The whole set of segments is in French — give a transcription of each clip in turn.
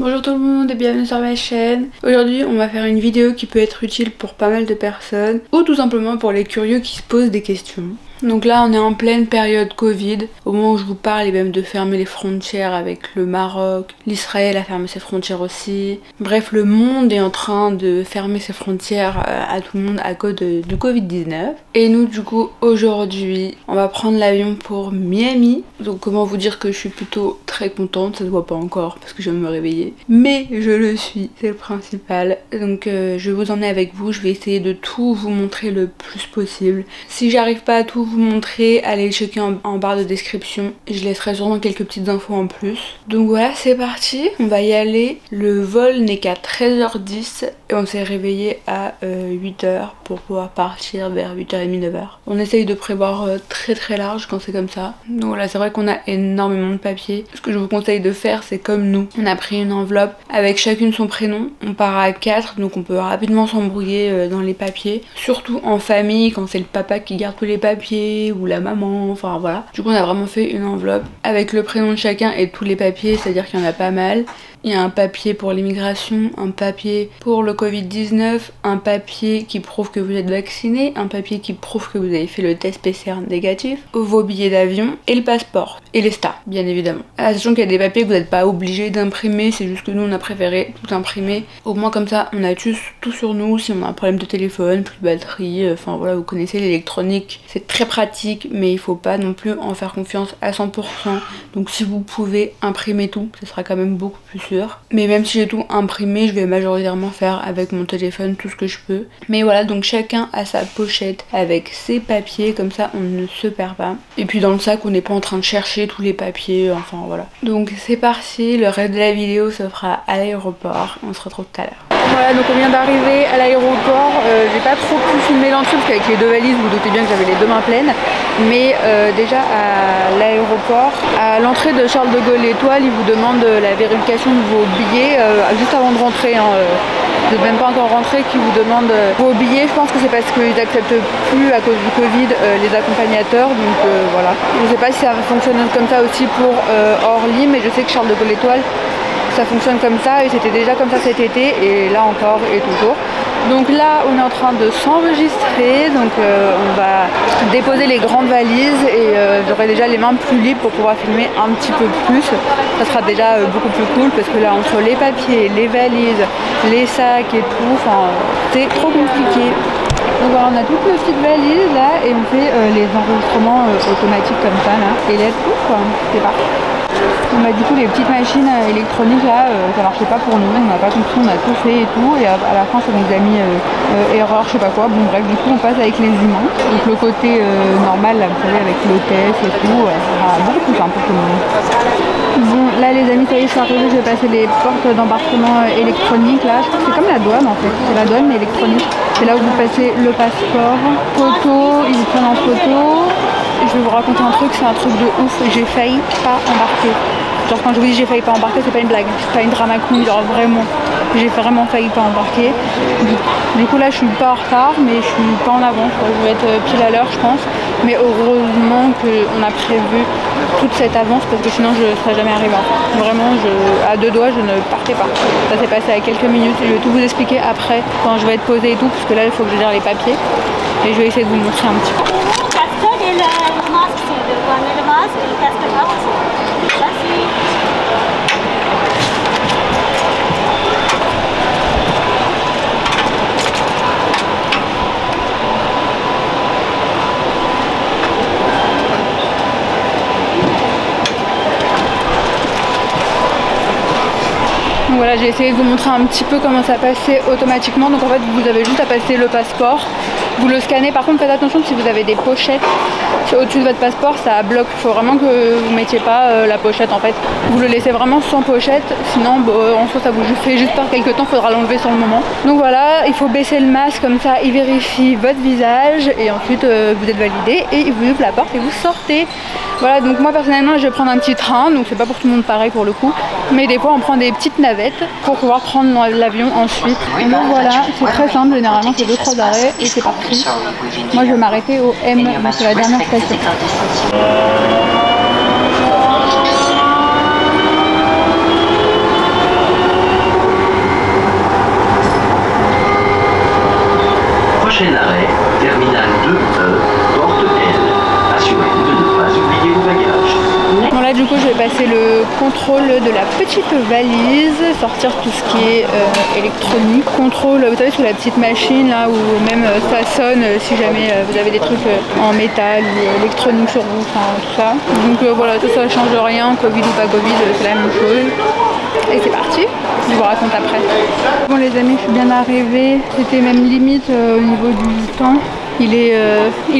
Bonjour tout le monde et bienvenue sur ma chaîne. Aujourd'hui on va faire une vidéo qui peut être utile pour pas mal de personnes ou tout simplement pour les curieux qui se posent des questions. Donc là on est en pleine période Covid, au moment où je vous parle et même de fermer les frontières avec le Maroc, l'Israël a fermé ses frontières aussi. Bref, le monde est en train de fermer ses frontières à tout le monde à cause du Covid-19. Et nous du coup aujourd'hui on va prendre l'avion pour Miami. Donc comment vous dire que je suis plutôt très contente, ça se voit pas encore parce que je viens de me réveiller. Mais je le suis, c'est le principal. Donc je vais vous emmener avec vous, je vais essayer de tout vous montrer le plus possible. Si j'arrive pas à tout vous montrer, allez checker en barre de description, je laisserai sûrement quelques petites infos en plus. Donc voilà, c'est parti, on va y aller. Le vol n'est qu'à 13h10 et on s'est réveillé à 8h pour pouvoir partir vers 8h30, 9h. On essaye de prévoir très large quand c'est comme ça. Donc voilà, c'est vrai qu'on a énormément de papier. Ce que je vous conseille de faire, c'est comme nous. On a pris une enveloppe avec chacune son prénom. On part à 4, donc on peut rapidement s'embrouiller dans les papiers. Surtout en famille, quand c'est le papa qui garde tous les papiers ou la maman, enfin voilà. Du coup on a vraiment fait une enveloppe avec le prénom de chacun et tous les papiers, c'est-à-dire qu'il y en a pas mal. Il y a un papier pour l'immigration, un papier pour le Covid-19, un papier qui prouve que vous êtes vacciné, un papier qui prouve que vous avez fait le test PCR négatif, vos billets d'avion et le passeport. Et les stars, bien évidemment. Sachant qu'il y a des papiers que vous n'êtes pas obligé d'imprimer, c'est juste que nous on a préféré tout imprimer. Au moins comme ça on a tout sur nous, si on a un problème de téléphone, plus de batterie, enfin voilà, vous connaissez l'électronique. C'est très pratique, mais il faut pas non plus en faire confiance à 100%. Donc si vous pouvez imprimer tout, ce sera quand même beaucoup plus sûr. Mais même si j'ai tout imprimé, je vais majoritairement faire avec mon téléphone tout ce que je peux. Mais voilà, donc chacun a sa pochette avec ses papiers, comme ça on ne se perd pas. Et puis dans le sac, on n'est pas en train de chercher tous les papiers, enfin voilà. Donc c'est parti, le reste de la vidéo se fera à l'aéroport. On se retrouve tout à l'heure. Voilà, donc on vient d'arriver à l'aéroport. J'ai pas trop pu filmer l'entrée parce qu'avec les deux valises, vous doutez bien que j'avais les deux mains pleines. Mais déjà à l'aéroport, à l'entrée de Charles de Gaulle Étoile, ils vous demandent la vérification de vos billets juste avant de rentrer. Vous n'êtes même pas encore rentré, qui vous demandent vos billets. Je pense que c'est parce qu'ils n'acceptent plus à cause du Covid les accompagnateurs. Donc voilà. Je sais pas si ça fonctionne comme ça aussi pour Orly, mais je sais que Charles de Gaulle Étoile, ça fonctionne comme ça et c'était déjà comme ça cet été et là encore et toujours. Donc là on est en train de s'enregistrer, donc on va déposer les grandes valises et j'aurai déjà les mains plus libres pour pouvoir filmer un petit peu plus. Ça sera déjà beaucoup plus cool parce que là entre les papiers, les valises, les sacs et tout, enfin c'est trop compliqué. Donc voilà, on a toutes nos petites valises là et on fait les enregistrements automatiques comme ça là. Et let's go quoi, c'est parti. On a du coup les petites machines électroniques là, ça marchait pas pour nous, on n'a pas compris, on a tout fait et tout, et à la fin ça nous a mis erreur, je sais pas quoi, bon bref, du coup on passe avec les humains. Donc le côté normal là, vous savez, avec l'hôtesse et tout, ça sera beaucoup plus simple pour tout le monde. Bon là les amis, ça y est, je suis arrivée, je vais passer les portes d'embarquement électroniques là, je crois que c'est comme la douane en fait, c'est la douane mais électronique. C'est là où vous passez le passeport, photo, ils vous prennent en photo. Je vais vous raconter un truc, c'est un truc de ouf, j'ai failli pas embarquer. Genre quand je vous dis j'ai failli pas embarquer, c'est pas une blague, c'est pas une drama queen, genre vraiment. J'ai vraiment failli pas embarquer. Du coup là je suis pas en retard, mais je suis pas en avance, je vais être pile à l'heure je pense. Mais heureusement qu'on a prévu toute cette avance parce que sinon je serais jamais arrivée en fait. Vraiment, à deux doigts je ne partais pas. Ça s'est passé à quelques minutes, je vais tout vous expliquer après quand je vais être posée et tout, parce que là il faut que je gère les papiers. Et je vais essayer de vous montrer un petit peu. Donc voilà, j'ai essayé de vous montrer un petit peu comment ça passait automatiquement. Donc en fait vous avez juste à passer le passeport, vous le scannez. Par contre faites attention, si vous avez des pochettes au-dessus de votre passeport, ça bloque. Il faut vraiment que vous mettiez pas la pochette en fait. Vous le laissez vraiment sans pochette, sinon en soi ça vous fait juste perdre quelques temps, il faudra l'enlever sur le moment. Donc voilà, il faut baisser le masque, comme ça il vérifie votre visage et ensuite vous êtes validé et il vous ouvre la porte et vous sortez. Voilà, donc moi personnellement je vais prendre un petit train, donc c'est pas pour tout le monde pareil pour le coup, mais des fois on prend des petites navettes pour pouvoir prendre l'avion ensuite. Et donc voilà, c'est très simple, généralement c'est 2-3 arrêts et c'est parti. Moi je vais m'arrêter au M, c'est la dernière station. contrôle de la petite valise, sortir tout ce qui est électronique, contrôle, vous savez, sur la petite machine là où même ça sonne si jamais vous avez des trucs en métal ou électronique sur vous, enfin tout ça. Donc voilà, tout ça ne change rien, Covid ou pas Covid, c'est la même chose. Et c'est parti, je vous raconte après. Bon les amis, je suis bien arrivée, c'était même limite au niveau du temps. Il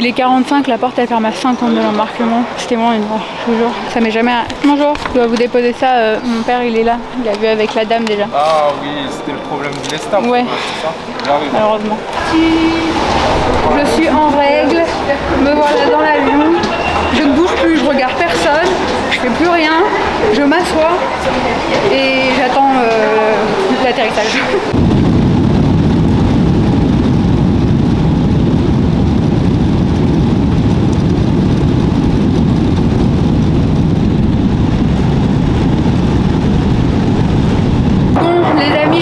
est 45, la porte elle ferme à 50 de l'embarquement. C'était vraiment une heure, je vous jure. Ça m'est jamais... Bonjour, je dois vous déposer ça, mon père il est là, il a vu avec la dame déjà. Ah oui, c'était le problème de l'Esta. Ouais, c'est ça. J'arrive. Malheureusement. Je suis en règle, me voilà dans l'avion, je ne bouge plus, je regarde personne, je fais plus rien, je m'assois et j'attends l'atterrissage.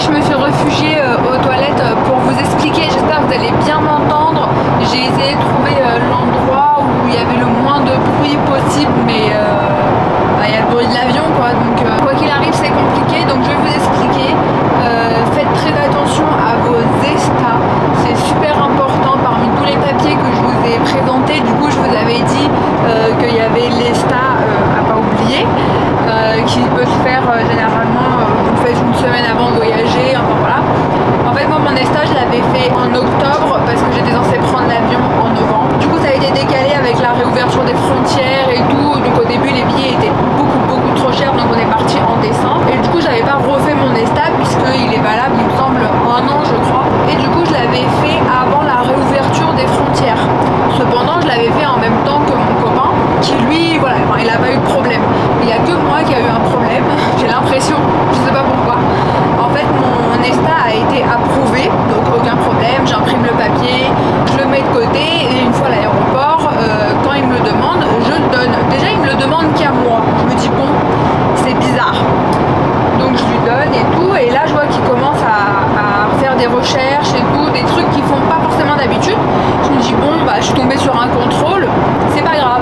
Je me suis réfugiée aux toilettes pour vous expliquer, j'espère que vous allez bien m'entendre. J'ai essayé de trouver l'endroit où il y avait le moins de bruit possible, mais il y a le bruit de l'avion quoi, donc quoi qu'il arrive c'est compliqué, donc je vais vous expliquer. Faites très attention à vos ESTA, c'est super important parmi tous les papiers que je vous ai présentés. Du coup je vous avais dit qu'il y avait l'ESTA à pas oublier, qui peut se faire généralement, vous le faites une semaine avant de voyager, enfin voilà. En fait moi mon ESTA je l'avais fait en octobre parce que j'étais censée prendre l'avion en novembre. Du coup ça a été décalé avec la réouverture des frontières et tout, donc au début les billets étaient beaucoup trop chers, donc on est parti en décembre. Et du coup j'avais pas refait mon ESTA puisqu'il est valable il me semble 1 an je crois. Et du coup je l'avais fait avant la réouverture des frontières. Cependant je l'avais fait en même temps que mon copain qui lui voilà, enfin, il a pas eu de problème. Il y a que moi qui a eu un problème, j'ai l'impression, je sais pas pourquoi. En fait mon ESTA a été approuvé, donc aucun problème, j'imprime le papier, je le mets de côté et une fois à l'aéroport, quand il me le demande, je le donne. Déjà il me le demande qu'à moi, je me dis bon, c'est bizarre. Donc je lui donne et tout, et là je vois qu'il commence à faire des recherches et tout, des trucs qu'ils font pas forcément d'habitude. Je me dis bon bah je suis tombée sur un contrôle, c'est pas grave.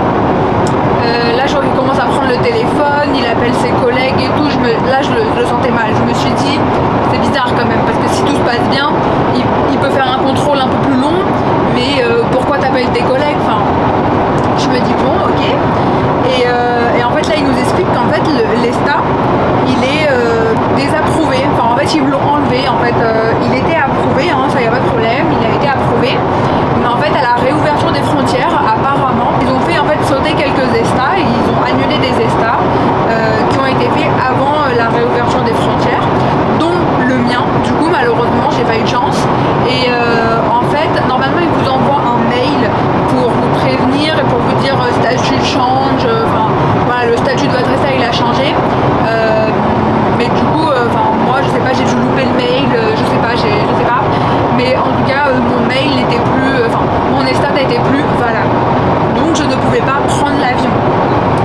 Là je vois qu'il commence à prendre le téléphone, il appelle ses collègues et tout, là je le sentais mal. Je me suis dit c'est bizarre quand même, parce que si tout se passe bien, il peut faire un contrôle un peu plus long, mais pourquoi t'appelles tes collègues, enfin, je me dis bon ok. Et en fait là il nous explique qu'en fait l'ESTA il est désapprouvé, enfin en fait ils l'ont enlevé, en fait il était approuvé, hein, ça y a pas de problème, il a été approuvé, mais en fait à la réouverture des frontières apparemment ils ont fait en fait sauter quelques ESTA et ils ont annulé des ESTA qui ont été faits avant la réouverture des frontières, dont le mien. Du coup malheureusement j'ai pas eu de chance et en fait normalement ils vous envoient un mail pour vous prévenir et pour vous dire statut change, enfin voilà, le statut de votre ESTA il a changé, mais du coup moi je sais pas, j'ai dû louper le mail, je sais pas, mais en tout cas mon mail n'était plus, enfin mon ESTA n'était plus valable, donc je ne pouvais pas prendre l'avion.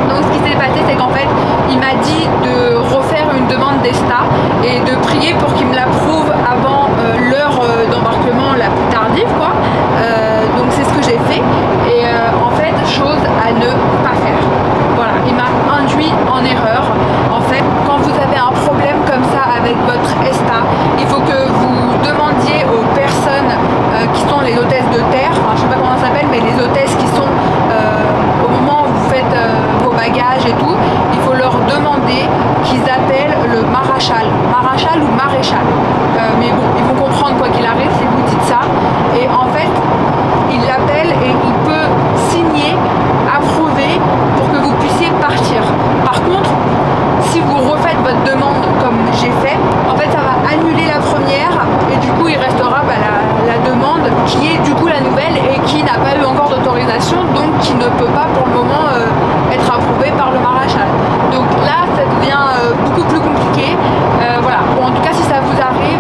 Donc ce qui s'est passé c'est qu'en fait il m'a dit de refaire une demande d'ESTA et de prier pour qu'il me l'approuve avant l'heure d'embarquement la plus tardive quoi. Donc c'est ce que j'ai fait et en fait chose à ne pas faire. Voilà, il m'a induit en erreur. En fait quand vous avez un problème comme ça avec votre ESTA, il faut que vous demandiez aux personnes qui sont les hôtesses de terre, enfin je sais pas comment ça s'appelle, mais les hôtesses qui sont au moment où vous faites vos bagages et tout, il faut leur demander qu'ils appellent le maréchal ou maréchal, mais bon ils vont comprendre quoi qu'il arrive si vous dites ça. Et en fait il l'appelle et il peut signer, approuver pour que vous puissiez partir. Par contre si vous refaites votre demande comme j'ai fait, en fait ça va annuler la première et du coup il restera la demande qui est du coup la nouvelle et qui n'a pas eu encore d'autorisation, donc qui ne peut pas pour le moment être approuvée par le maréchal. Donc là ça devient beaucoup plus compliqué. Voilà, bon, en tout cas si ça vous arrive,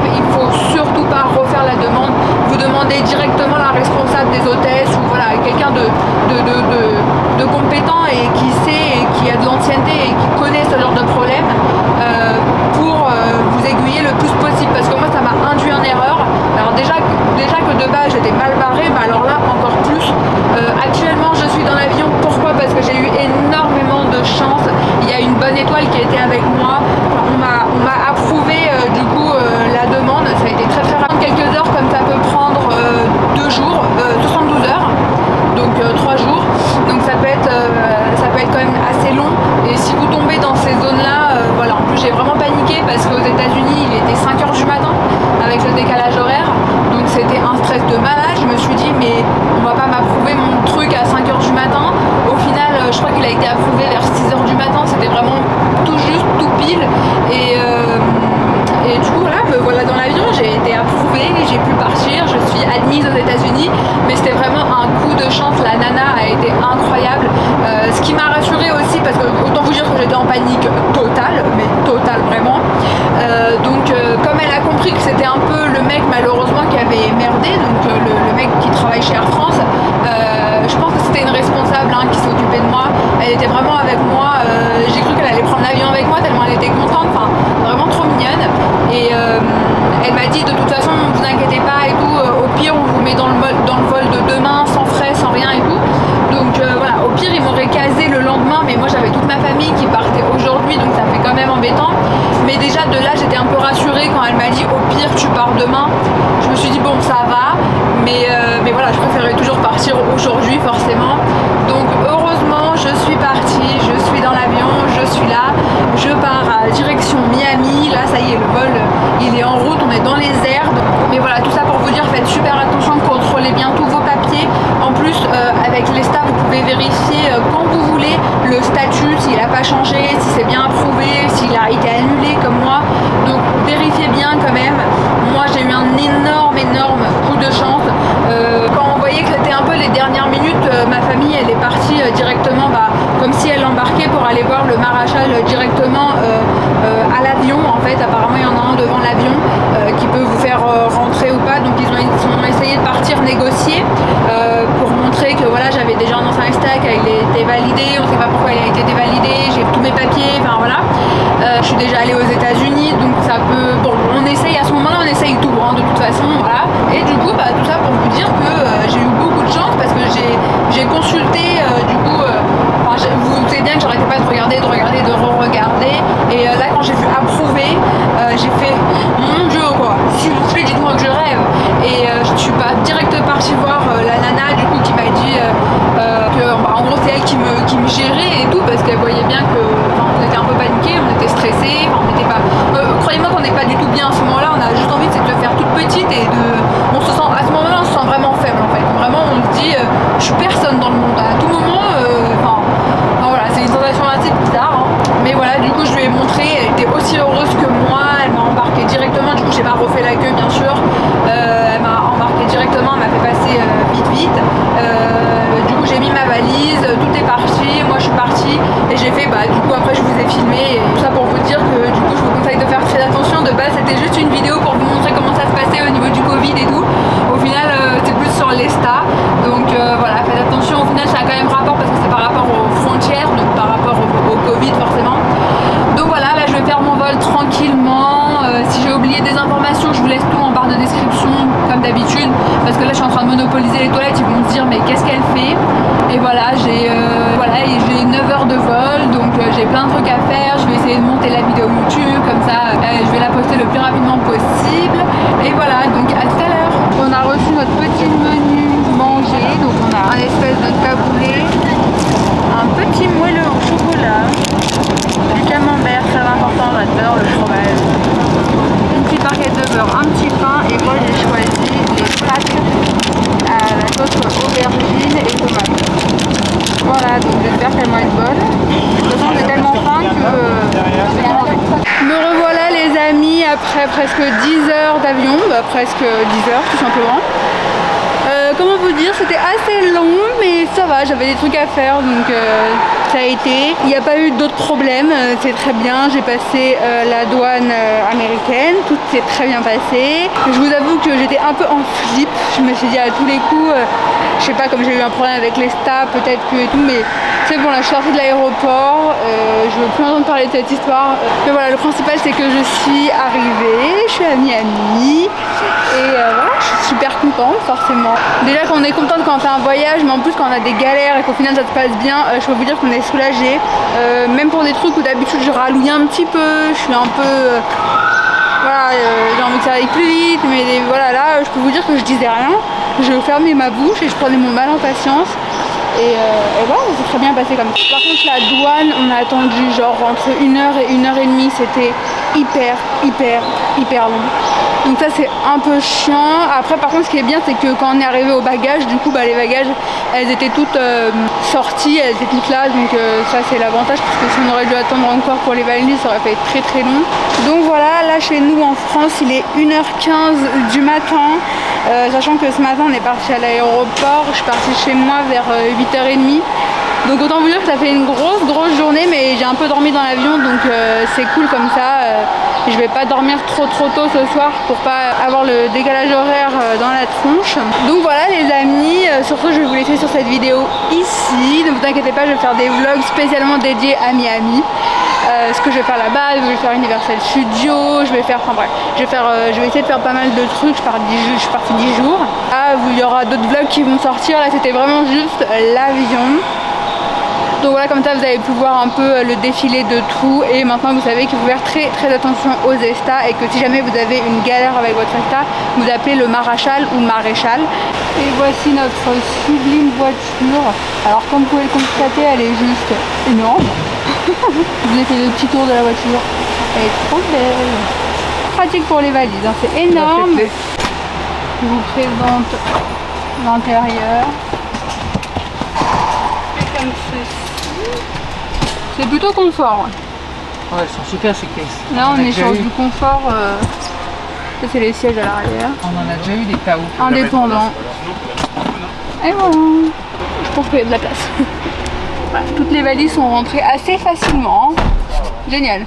Miami qui partait aujourd'hui, donc ça fait quand même embêtant. Mais déjà de là j'étais un peu rassurée quand elle m'a dit au pire tu pars demain. Je me suis dit bon ça va, mais voilà, je préférais toujours partir aujourd'hui forcément. Donc heureusement je suis partie, je suis dans l'avion, je suis là, je pars à direction Miami. Là ça y est, le vol il est en route, on est dans les airs. Mais voilà, tout ça pour vous dire, faites super attention, contrôlez bien tous vos papiers. En plus avec l'ESTA vous pouvez vérifier quand vous voulez le statut, s'il n'a pas changé, si c'est bien approuvé, s'il a été annulé comme moi. Donc vérifiez bien quand même. Moi j'ai eu un énorme coup de chance. Quand on voyait que c'était un peu les dernières minutes, ma famille elle est partie directement, comme si elle embarquait pour aller voir le maréchal directement à l'avion. En fait apparemment il y en a un devant l'avion qui peut vous faire rentrer ou pas. Donc ils ont essayé de partir négocier pour montrer que voilà, j'avais déjà un ancien ESTA, qu'il était validé, on sait pas pourquoi il a été dévalidé, j'ai tous mes papiers, enfin voilà. Je suis déjà allée aux États-Unis, donc ça peut, bon on essaye à ce moment là, on essaye tout de toute façon, voilà. Et du coup tout ça pour vous dire que j'ai eu beaucoup de chance parce que j'ai consulté vous vous doutez bien que j'arrêtais pas de regarder, de re-regarder. Et là quand j'ai vu approuvé, j'ai fait mon dieu quoi, s'il vous plaît dites-moi que je rêve. Et je suis pas direct partie voir la nana du coup qui m'a dit que en gros c'est elle qui me gérait et tout, parce qu'elle voyait bien que on était un peu paniqués, on était stressés, on n'était pas. Croyez-moi qu'on n'est pas du tout bien à ce moment-là, on a juste envie de se faire toute petite et on se sent à ce moment-là on se sent vraiment faible en fait. Vraiment on se dit je suis personne dans le monde. À tout moment voilà, c'est une sensation assez bizarre, hein. Mais voilà, du coup je lui ai montré, elle était aussi heureuse que moi, elle m'a embarqué directement, du coup j'ai pas refait la queue bien sûr, elle m'a embarqué directement, elle m'a fait passer vite. Du coup j'ai mis ma valise, tout est parti, moi je suis partie et j'ai fait du coup après je vous ai filmé, et tout ça pour vous dire que du coup je vous conseille de faire très attention. De base c'était juste une vidéo pour vous montrer comment ça se passait au niveau du Covid et tout. Au final c'est plus sur l'ESTA, donc voilà, faites attention. Au final ça a quand même rapport parce que c'est par rapport aux frontières, donc par rapport au Covid forcément. Donc voilà, là je vais faire mon vol tranquillement. Si j'ai oublié des informations, je vous laisse tout en barre de description comme d'habitude, parce que là je suis en train de monopoliser les toilettes, ils vont se dire mais qu'est-ce qu'elle fait. Et voilà, j'ai 9 heures de vol, donc j'ai plein de trucs à faire. Je vais essayer de monter la vidéo YouTube, comme ça je vais la poster le plus rapidement possible. Et voilà, donc à tout à l'heure. On a reçu notre petit menu manger, donc on a un espèce de taboulé, un petit moelleux au chocolat, du camembert très important, j'adore le fromage, une petite barquette de beurre, un petit pain, et moi j'ai choisi les pâtes à la sauce aubergine et tomate. Voilà, donc j'espère qu'elles vont être bonnes. De toute façon j'ai tellement faim que je vais manger. Me revoilà les amis après presque 10 heures d'avion, presque 10 heures tout simplement. Comment vous dire, c'était assez long mais ça va, j'avais des trucs à faire, donc ça a été. Il n'y a pas eu d'autres problèmes, c'est très bien. J'ai passé la douane américaine, tout s'est très bien passé. Je vous avoue que j'étais un peu en flip, je me suis dit à tous les coups, je sais pas, comme j'ai eu un problème avec l'ESTA peut-être que et tout, mais c'est bon, là je suis sortie de l'aéroport, je veux plus entendre parler de cette histoire. Mais voilà, le principal c'est que je suis arrivée, je suis à Miami et voilà, je suis super contente forcément. Déjà quand on est contente quand on fait un voyage, mais en plus quand on a des galères et qu'au final ça se passe bien, je peux vous dire qu'on est soulagé. Même pour des trucs où d'habitude je rallouille un petit peu, je suis un peu... voilà, j'ai envie que ça aille plus vite, mais voilà, là je peux vous dire que je disais rien, je fermais ma bouche et je prenais mon mal en patience. Et voilà, c'est très bien passé comme ça. Par contre la douane, on a attendu genre entre 1 heure et 1 heure et demie, c'était hyper long. Donc ça c'est un peu chiant. Après par contre ce qui est bien c'est que quand on est arrivé aux bagages, du coup les bagages elles étaient toutes sorties, elles étaient toutes là, donc ça c'est l'avantage, parce que si on aurait dû attendre encore pour les valises ça aurait fait très long. Donc voilà, là chez nous en France il est 1h15 du matin, sachant que ce matin on est parti à l'aéroport, je suis partie chez moi vers 8h30. Donc autant vous dire que ça fait une grosse journée, mais j'ai un peu dormi dans l'avion, donc c'est cool comme ça. Je vais pas dormir trop tôt ce soir pour pas avoir le décalage horaire dans la tronche. Donc voilà les amis, sur ce je vais vous laisser sur cette vidéo ici. Ne vous inquiétez pas, je vais faire des vlogs spécialement dédiés à Miami. Ce que je vais faire là-bas, je vais faire Universal Studios, je vais faire, enfin bref, je vais essayer de faire pas mal de trucs. Je suis partie 10 jours. Là il y aura d'autres vlogs qui vont sortir, là c'était vraiment juste l'avion. Donc voilà, comme ça vous avez pu voir un peu le défilé de tout et maintenant vous savez qu'il faut faire très attention aux Estas et que si jamais vous avez une galère avec votre Esta, vous appelez le maréchal ou maréchal. Et voici notre sublime voiture. Alors comme vous pouvez le constater, elle est juste énorme. Je vous ai fait le petit tour de la voiture. Elle est trop belle. Pratique pour les valises, hein. C'est énorme. Je vous présente l'intérieur. C'est comme ceci. C'est plutôt confort. Ouais, elles sont super ces caisses. Là on est sur du confort. Ça c'est les sièges à l'arrière. On en a déjà eu des Taos. Indépendant. Et voilà. Je pense qu'il y a de la place. Voilà, toutes les valises sont rentrées assez facilement. Génial.